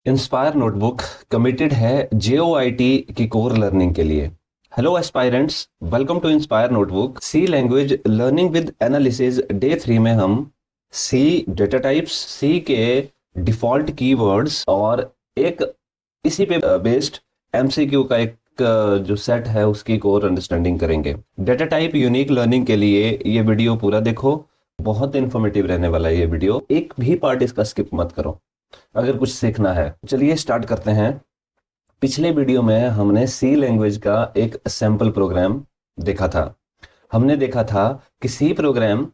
Inspire Notebook committed है JOIT की core learning के लिए। Hello aspirants, welcome to Inspire Notebook C language learning with analysis. Day 3 में हम सी डेटा टाइप्स, सी के डिफॉल्ट कीवर्ड्स और एक इसी पे बेस्ड MCQ का एक जो सेट है उसकी कोर अंडरस्टैंडिंग करेंगे। डेटा टाइप यूनिक लर्निंग के लिए ये वीडियो पूरा देखो, बहुत इंफॉर्मेटिव रहने वाला है ये वीडियो। एक भी पार्ट इसका स्किप मत करो अगर कुछ सीखना है। चलिए स्टार्ट करते हैं। पिछले वीडियो में हमने सी लैंग्वेज का एक सैंपल प्रोग्राम देखा था। हमने देखा था कि सी प्रोग्राम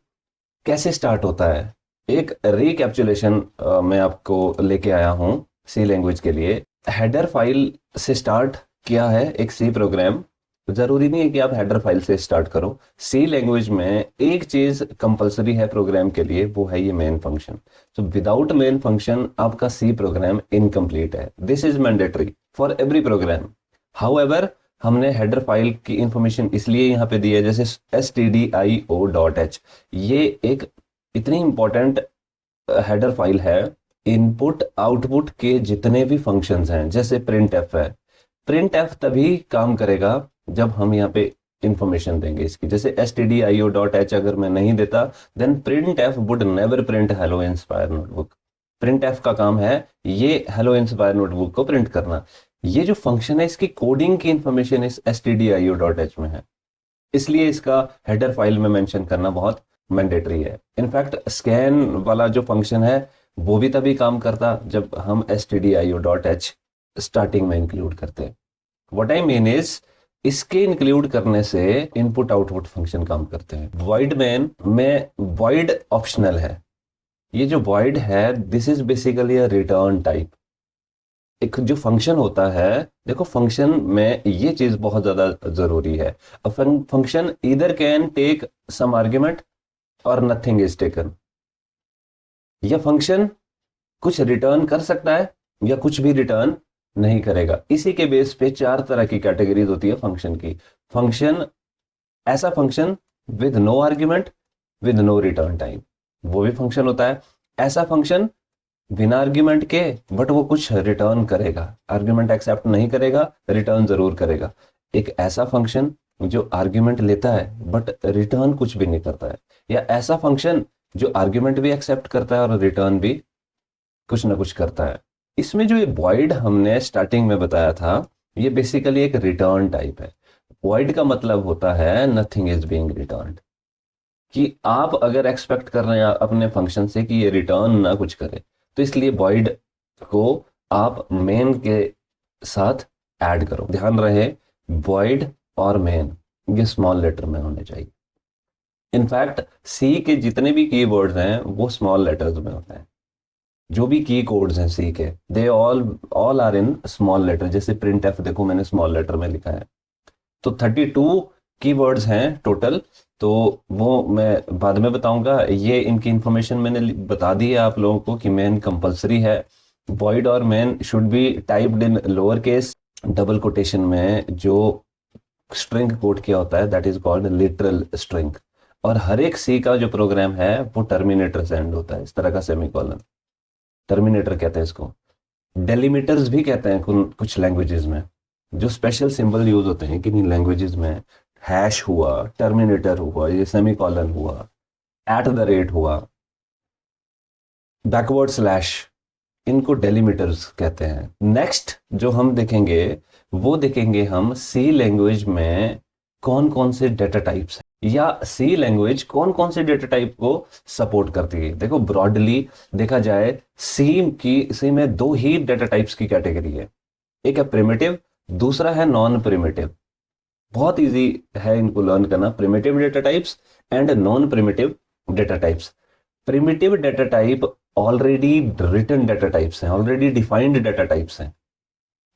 कैसे स्टार्ट होता है। एक रिकैप्चुलेशन मैं आपको लेके आया हूं सी लैंग्वेज के लिए। हेडर फाइल से स्टार्ट किया है एक सी प्रोग्राम। जरूरी नहीं है कि आप हेडर फाइल से स्टार्ट करो। सी लैंग्वेज में एक चीज कंपलसरी है प्रोग्राम के लिए, वो है ये मेन फंक्शन। तो विदाउट मेन फंक्शन आपका सी प्रोग्राम इनकम्प्लीट है। This is mandatory for every programme. However हमने हेडर फाइल की इंफॉर्मेशन इसलिए यहाँ पे दी है, जैसे stdio.h, ये एक इतनी इंपॉर्टेंट हेडर फाइल है। इनपुट आउटपुट के जितने भी फंक्शंस हैं, जैसे प्रिंट एफ है, प्रिंट एफ तभी काम करेगा जब हम यहाँ पे इंफॉर्मेशन देंगे इसकी। जैसे stdio.h अगर मैं नहीं देता, then print f would never print hello Inspire Notebook. Print f का काम है ये हेलो इंस्पायर नोटबुक को प्रिंट करना। ये जो फंक्शन है इसकी कोडिंग की इंफॉर्मेशन इस stdio.h में है, इसलिए इसका हेडर फाइल में मेंशन करना बहुत मैंडेटरी है। इनफैक्ट स्कैन वाला जो फंक्शन है वो भी तभी काम करता जब हम stdio.h स्टार्टिंग में इंक्लूड करते हैं। व्हाट आई मीन इज, इसके इंक्लूड करने से इनपुट आउटपुट फंक्शन काम करते हैं। वॉइड मेन में वॉइड ऑप्शनल है। ये जो वॉइड है this is basically a return type. एक जो फंक्शन होता है, देखो फंक्शन में ये चीज बहुत ज्यादा जरूरी है। Function either can take some argument और नथिंग इज टेकन। यह फंक्शन कुछ रिटर्न कर सकता है या कुछ भी रिटर्न नहीं करेगा। इसी के बेस पे चार तरह की कैटेगरीज होती है फंक्शन की। फंक्शन, ऐसा function with no argument with no return time, वो भी फंक्शन होता है। ऐसा फंक्शन बिना आर्ग्यूमेंट के बट वो कुछ रिटर्न करेगा, आर्ग्यूमेंट एक्सेप्ट नहीं करेगा, रिटर्न जरूर करेगा। एक ऐसा फंक्शन जो आर्ग्यूमेंट लेता है बट रिटर्न कुछ भी नहीं करता है, या ऐसा फंक्शन जो आर्ग्यूमेंट भी एक्सेप्ट करता है और रिटर्न भी कुछ ना कुछ करता है। इसमें जो ये वॉइड हमने स्टार्टिंग में बताया था, ये बेसिकली एक रिटर्न टाइप है। वॉइड का मतलब होता है नथिंग इज बीइंग रिटर्न्ड, कि आप अगर एक्सपेक्ट कर रहे हैं अपने फंक्शन से कि ये रिटर्न ना कुछ करे, तो इसलिए वॉइड को आप मेन के साथ ऐड करो। ध्यान रहे वॉइड और मेन ये स्मॉल लेटर में होने चाहिए। इनफैक्ट सी के जितने भी कीवर्ड्स हैं वो स्मॉल लेटर्स में होते हैं। जो भी की कोड्स हैं सी के, they all are in small letter. जैसे प्रिंट एफ देखो मैंने स्मॉल लेटर में लिखा है। तो 32 कीवर्ड्स हैं टोटल, तो वो मैं बाद में बताऊंगा। ये इनकी इंफॉर्मेशन मैंने बता दी है आप लोगों को कि मेन कंपलसरी है। वॉइड और main should be typed in lower case. Double quotation में जो स्ट्रिंग कोड किया होता है that is called literal string. और हर एक सी का जो प्रोग्राम है वो टर्मिनेटर से एंड होता है, इस तरह का सेमीकोलन। टर्मिनेटर कहते हैं इसको। डेलिमिटर्स भी कहते हैं कुछ लैंग्वेजेस में। जो स्पेशल सिंबल यूज होते हैं किन्हीं लैंग्वेजेस में, हैश हुआ, टर्मिनेटर हुआ, ये सेमीकोलन हुआ, एट द रेट हुआ, बैकवर्ड स्लैश, इनको डेलिमिटर्स कहते हैं। नेक्स्ट जो हम देखेंगे वो देखेंगे हम सी लैंग्वेज में कौन कौन से डेटा टाइप्स हैं, या सी लैंग्वेज कौन कौन से डेटा टाइप को सपोर्ट करती है। देखो ब्रॉडली देखा जाए सी में दो ही डेटा टाइप्स की कैटेगरी है। एक है प्रिमिटिव, दूसरा है नॉन प्रिमिटिव। बहुत इजी है इनको लर्न करना, primitive data types and non primitive data types. Primitive data type already written data types हैं, ऑलरेडी डिफाइंड डेटा टाइप्स हैं।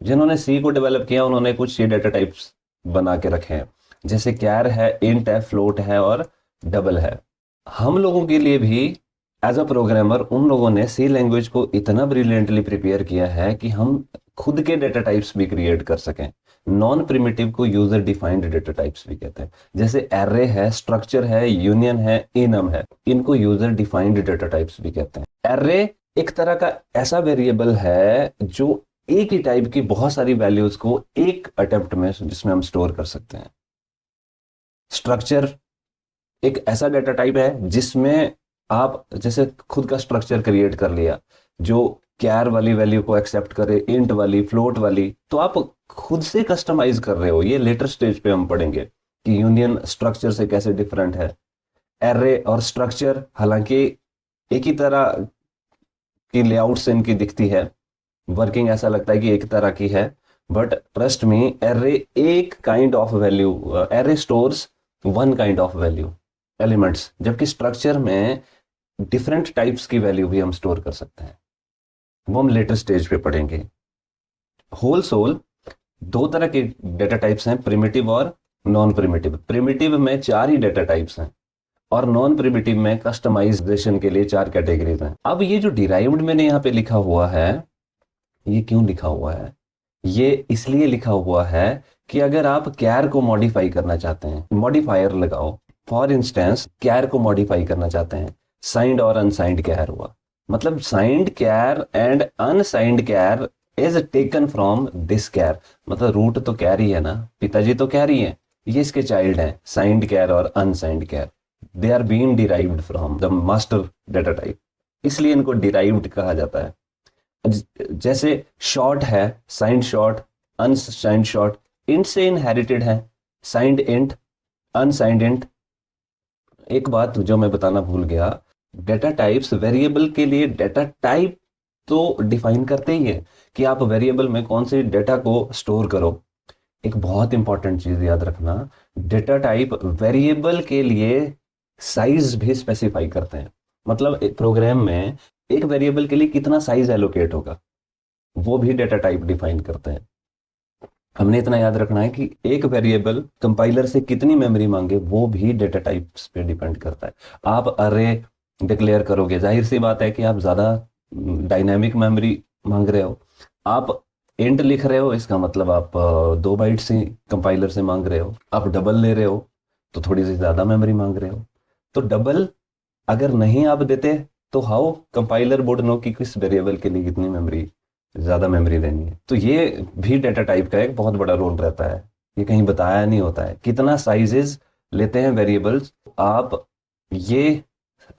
जिन्होंने सी को डेवलप किया उन्होंने कुछ ये डेटा टाइप्स बना के रखे हैं, जैसे कैर है, इंट है, फ्लोट है और डबल है। हम लोगों के लिए भी एज अ प्रोग्रामर उन लोगों ने सी लैंग्वेज को इतना ब्रिलियंटली प्रिपेयर किया है कि हम खुद के डेटा टाइप्स भी क्रिएट कर सकें। नॉन प्रिमिटिव को यूजर डिफाइंड डेटा टाइप्स भी कहते हैं। जैसे एरे है, स्ट्रक्चर है, यूनियन है, इनम है, इनको यूजर डिफाइंड डेटा टाइप्स भी कहते हैं। एरे एक तरह का ऐसा वेरिएबल है जो एक ही टाइप की बहुत सारी वैल्यूज को एक अटेम्प्ट में जिसमें हम स्टोर कर सकते हैं। स्ट्रक्चर एक ऐसा डेटा टाइप है जिसमें आप जैसे खुद का स्ट्रक्चर क्रिएट कर लिया जो कैर वाली वैल्यू को एक्सेप्ट करे, इंट वाली, फ्लोट वाली, तो आप खुद से कस्टमाइज कर रहे हो। ये लेटर स्टेज पे हम पढ़ेंगे कि यूनियन स्ट्रक्चर से कैसे डिफरेंट है। एरे और स्ट्रक्चर हालांकि एक ही तरह की लेआउट से इनकी दिखती है, वर्किंग ऐसा लगता है कि एक तरह की है, बट ट्रस्ट मी, एरे एक kind of value, array stores one kind of value elements, जबकि स्ट्रक्चर में डिफरेंट टाइप्स की वैल्यू भी हम स्टोर कर सकते हैं। वो हम लेटर स्टेज पे पढ़ेंगे। होल सोल दो तरह के डेटा टाइप्स हैं, प्रिमिटिव और नॉन प्रिमिटिव। प्रिमिटिव में चार ही डेटा टाइप्स हैं और नॉन प्रिमिटिव में कस्टमाइजेशन के लिए चार कैटेगरीज हैं। अब ये जो डिराइव्ड मैंने यहाँ पे लिखा हुआ है, ये क्यों लिखा हुआ है? ये इसलिए लिखा हुआ है कि अगर आप कैर को मॉडिफाई करना चाहते हैं, मॉडिफायर लगाओ। फॉर इंस्टेंस कैर को मॉडिफाई करना चाहते हैं, साइंड और अनसाइंड कैर हुआ, मतलब signed char and unsigned char is taken from this char. मतलब रूट तो कैर ही है ना, पिताजी तो कैर ही है, ये इसके चाइल्ड हैं, साइंड कैर और unsigned char. They are being derived from the master data type, इसलिए इनको डिराइव्ड कहा जाता है। जैसे शॉर्ट है, signed short, unsigned short, int से इनहेरिटेड है, साइंड इंट, अनसाइंड इंट। एक बात जो मैं बताना भूल गया, डेटा टाइप्स वेरिएबल के लिए डेटा टाइप तो डिफाइन करते ही है कि आप वेरिएबल में कौन से डेटा को स्टोर करो। एक बहुत इंपॉर्टेंट चीज याद रखना, डेटा टाइप वेरिएबल के लिए साइज भी स्पेसिफाई करते हैं। मतलब एक प्रोग्राम में एक वेरिएबल के लिए कितना साइज एलोकेट होगा, वो भी डेटा टाइप डिफाइन करते हैं। हमने इतना याद रखना है कि एक वेरिएबल कंपाइलर से कितनी मेमोरी मांगे वो भी डेटा टाइप्स पे डिपेंड करता है। आप अरे डिक्लेयर करोगे, जाहिर सी बात है कि आप ज्यादा डायनामिक मेमोरी मांग रहे हो। आप इंट लिख रहे हो, इसका मतलब आप 2 बाइट से कंपाइलर से मांग रहे हो। आप डबल ले रहे हो तो थोड़ी सी ज्यादा मेमोरी मांग रहे हो। तो डबल अगर नहीं आप देते तो हाउ कंपाइलर वुड नो कि किस वेरिएबल के लिए कितनी मेमोरी, ज्यादा मेमोरी देनी है। तो ये भी डेटा टाइप का एक बहुत बड़ा रोल रहता है, ये कहीं बताया नहीं होता है कितना साइजेस लेते हैं वेरिएबल्स। आप ये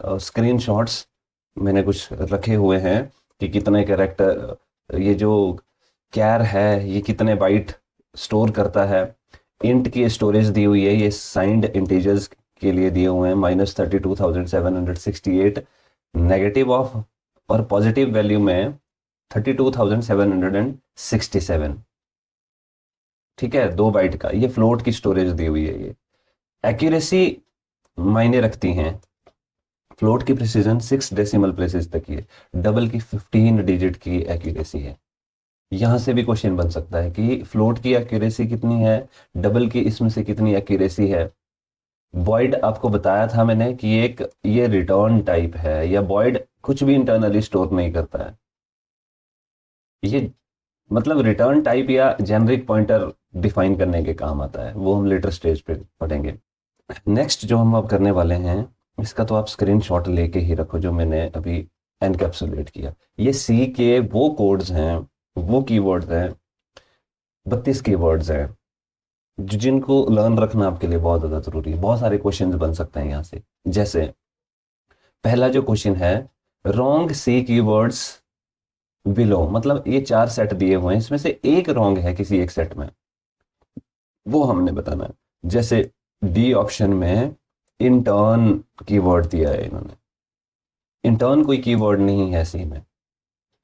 स्क्रीनशॉट्स मैंने कुछ रखे हुए हैं कि कितने कैरेक्टर, ये जो कैर है ये कितने बाइट स्टोर करता है। इंट की स्टोरेज दी हुई है, ये साइंड इंटीजर्स के लिए दिए हुए हैं -32,768, नेगेटिव ऑफ और पॉजिटिव वैल्यू में 32,767। ठीक है, 2 बाइट का ये फ्लोट की स्टोरेज दी हुई है। ये एक्यूरेसी मायने रखती हैं। फ्लोट की प्रिसीजन 6 डेसिमल प्लेसेस तक है, डबल की 15 डिजिट की एक्यूरेसी है। यहां से भी क्वेश्चन बन सकता है कि फ्लोट की एक्यूरेसी कितनी है, डबल की इसमें से कितनी एक्यूरेसी है। वॉइड आपको बताया था मैंने कि एक ये रिटर्न टाइप है, या वॉइड कुछ भी इंटरनली स्टोर नहीं करता है। ये मतलब रिटर्न टाइप या जेनरिक पॉइंटर डिफाइन करने के काम आता है, वो हम लेटर स्टेज पे पढ़ेंगे। नेक्स्ट जो हम अब करने वाले हैं, इसका तो आप स्क्रीनशॉट लेके ही रखो जो मैंने अभी एनकैप्सुलेट किया। ये सी के वो कोड्स हैं, वो कीवर्ड्स हैं, 32 कीवर्ड्स हैं जिनको लर्न रखना आपके लिए बहुत ज्यादा जरूरी है। बहुत सारे क्वेश्चंस बन सकते हैं यहाँ से। जैसे पहला जो क्वेश्चन है, रॉन्ग सी कीवर्ड्स बिलो, मतलब ये 4 सेट दिए हुए हैं, इसमें से एक रॉन्ग है किसी एक सेट में, वो हमने बताना है। जैसे डी ऑप्शन में इंटर्न कीवर्ड दिया है इन्होंने, इंटर्न कोई कीवर्ड नहीं है सी में,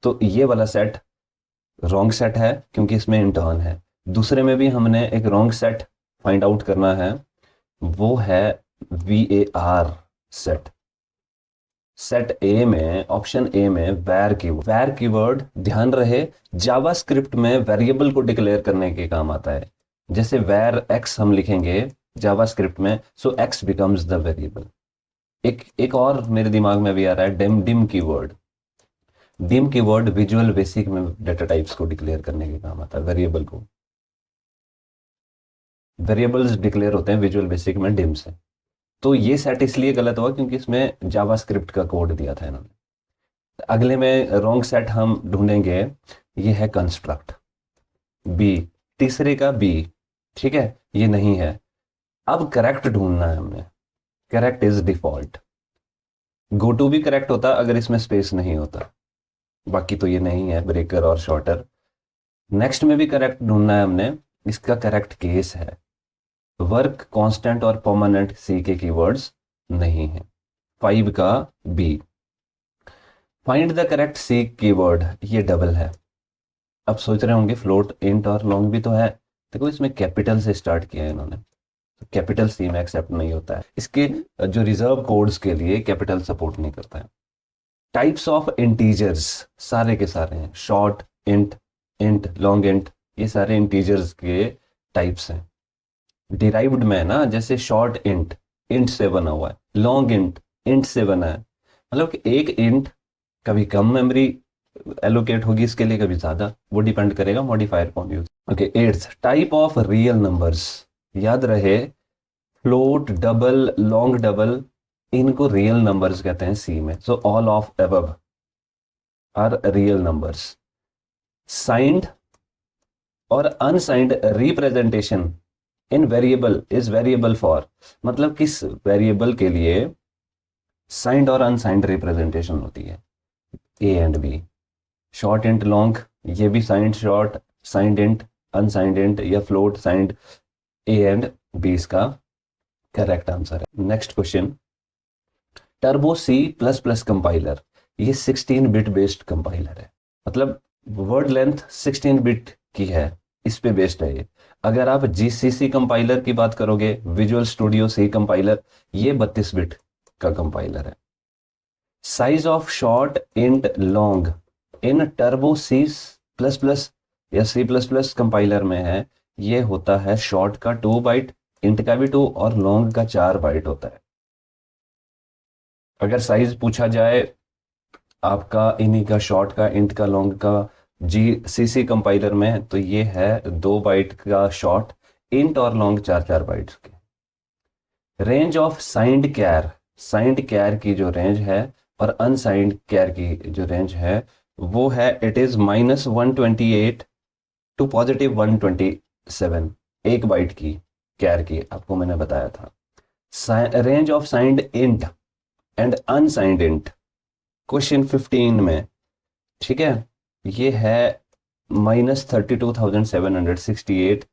तो ये वाला सेट रॉन्ग सेट है क्योंकि इसमें इंटर्न है। दूसरे में भी हमने एक रॉन्ग सेट फाइंड आउट करना है, वो है VAR सेट। सेट ए में, ऑप्शन ए में वैर कीवर्ड ध्यान रहे जावास्क्रिप्ट में वेरिएबल को डिक्लेयर करने के काम आता है। जैसे वैर एक्स हम लिखेंगे जावास्क्रिप्ट में, सो एक्स बिकम्स द वेरिएबल। एक और मेरे दिमाग में भी आ रहा है, dim keyword. Dim keyword visual basic में डेटा टाइप्स को डिक्लेयर करने के काम आता है, वेरिएबल को। वेरिएबल्स डिक्लेयर होते हैं विजुअल बेसिक में डिम से। तो ये सेट इसलिए गलत हुआ क्योंकि इसमें जावास्क्रिप्ट का कोड दिया था इन्होंने। अगले में रॉन्ग सेट हम ढूंढेंगे, ये है कंस्ट्रक्ट, बी, तीसरे का बी, ठीक है, ये नहीं है। अब करेक्ट ढूंढना है हमने, correct is default. Goto भी करेक्ट होता अगर इसमें स्पेस नहीं होता, बाकी तो ये नहीं है, ब्रेकर और शॉर्टर। नेक्स्ट में भी करेक्ट ढूंढना है हमने, इसका करेक्ट केस है वर्क, कांस्टेंट और परमानेंट सी के कीवर्ड्स नहीं है। 5 का B. Find the correct C keyword, ये डबल है। अब सोच रहे होंगे फ्लोट, इंट और लॉन्ग भी तो है, देखो इसमें कैपिटल से स्टार्ट किया है इन्होंने, तो कैपिटल सी में एक्सेप्ट नहीं होता है। इसके जो रिजर्व कोड्स के लिए कैपिटल सपोर्ट नहीं करता है। टाइप्स ऑफ इंटीजर्स सारे के सारे हैं, short int, int, long int, ये सारे इंटीजर्स के टाइप्स हैं। डिराइव्ड में है ना, जैसे शॉर्ट इंट, इंट से बना हुआ है, लॉन्ग इंट, इंट से बना है, मतलब कि एक इंट कभी कम मेमोरी एलोकेट होगी इसके लिए, कभी ज्यादा, वो डिपेंड करेगा मॉडिफायर कौन use. Okay, 8th type of real numbers, याद रहे फ्लोट, डबल, लॉन्ग डबल, इनको रियल नंबर्स कहते हैं सी में। So all of above are real numbers. Signed और unsigned representation in variable is variable for, मतलब किस वेरिएबल के लिए साइंड और अनसाइंड रिप्रेजेंटेशन होती है, A and B. Short int, long, ये भी signed short, signed int, unsigned int, या float, signed, A and B इसका करेक्ट आंसर है। Next question, turbo C plus plus compiler, ये 16 बिट बेस्ड कंपाइलर है, मतलब वर्ड लेंथ 16 बिट की है, इस पे बेस्ड है ये। अगर आप जीसीसी कंपाइलर की बात करोगे, विजुअल स्टूडियो सी कंपाइलर, ये 32 बिट का कंपाइलर है। Size of short int long in Turbo C plus plus या सी प्लस प्लस कंपाइलर में है, ये होता है शॉर्ट का 2 बाइट, इंट का भी 2 और लॉन्ग का 4 बाइट होता है। अगर साइज पूछा जाए आपका इन्हीं का, शॉर्ट का, इंट का, लॉन्ग का, जीसीसी कंपाइलर में, तो ये है 2 बाइट का शॉर्ट, इंट और लॉन्ग 4-4 बाइट्स के। Range of signed char, signed char की जो रेंज है और अनसाइंड कैर की जो रेंज है वो है, इट इज -128 टू +127, 1 बाइट की कैर की, आपको मैंने बताया था। Range of signed int and unsigned int question 15 में, ठीक है, ये है -32,768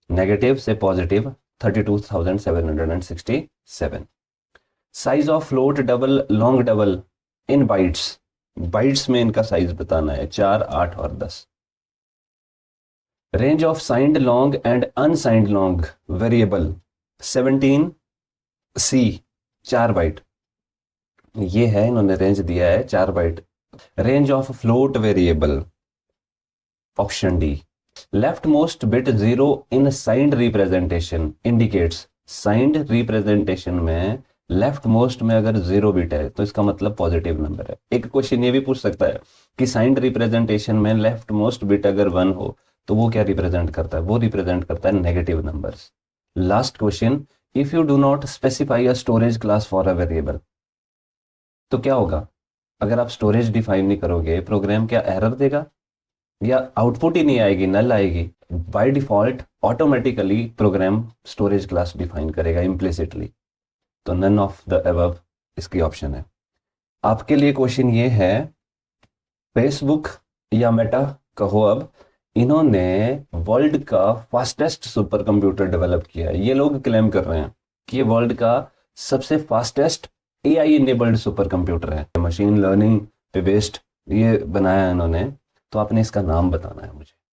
नेगेटिव से positive 32,767। Size of float, double, long double in bytes, bytes में इनका साइज बताना है, 4, 8 और 10। Range of signed long and unsigned long variable 17 C, 4 byte, ये है, इन्होंने रेंज दिया है 4 byte. Range of float variable option D. Leftmost bit 0 in signed representation indicates, signed representation में लेफ्ट मोस्ट में अगर 0 बिट है तो इसका मतलब पॉजिटिव नंबर है। एक क्वेश्चन ये भी पूछ सकता है कि साइंड रिप्रेजेंटेशन में लेफ्ट मोस्ट बिट अगर 1 हो तो वो क्या रिप्रेजेंट करता है, वो रिप्रेजेंट करता है negative numbers. Last question, if you do not specify a storage class for a variable, तो क्या होगा अगर आप स्टोरेज डिफाइन नहीं करोगे, प्रोग्राम क्या एरर देगा या आउटपुट ही नहीं आएगी, नल आएगी? By default automatically program storage class define करेगा इम्प्लिसिटली, तो नन ऑफ द अबव इसकी ऑप्शन है। आपके लिए क्वेश्चन ये है, फेसबुक या मेटा कहो अब, इन्होंने वर्ल्ड का फास्टेस्ट सुपर कंप्यूटर डेवलप किया है। ये लोग क्लेम कर रहे हैं कि ये वर्ल्ड का सबसे fastest AI enabled super computer है, मशीन लर्निंग पे बेस्ड ये बनाया है इन्होंने। तो आपने इसका नाम बताना है मुझे।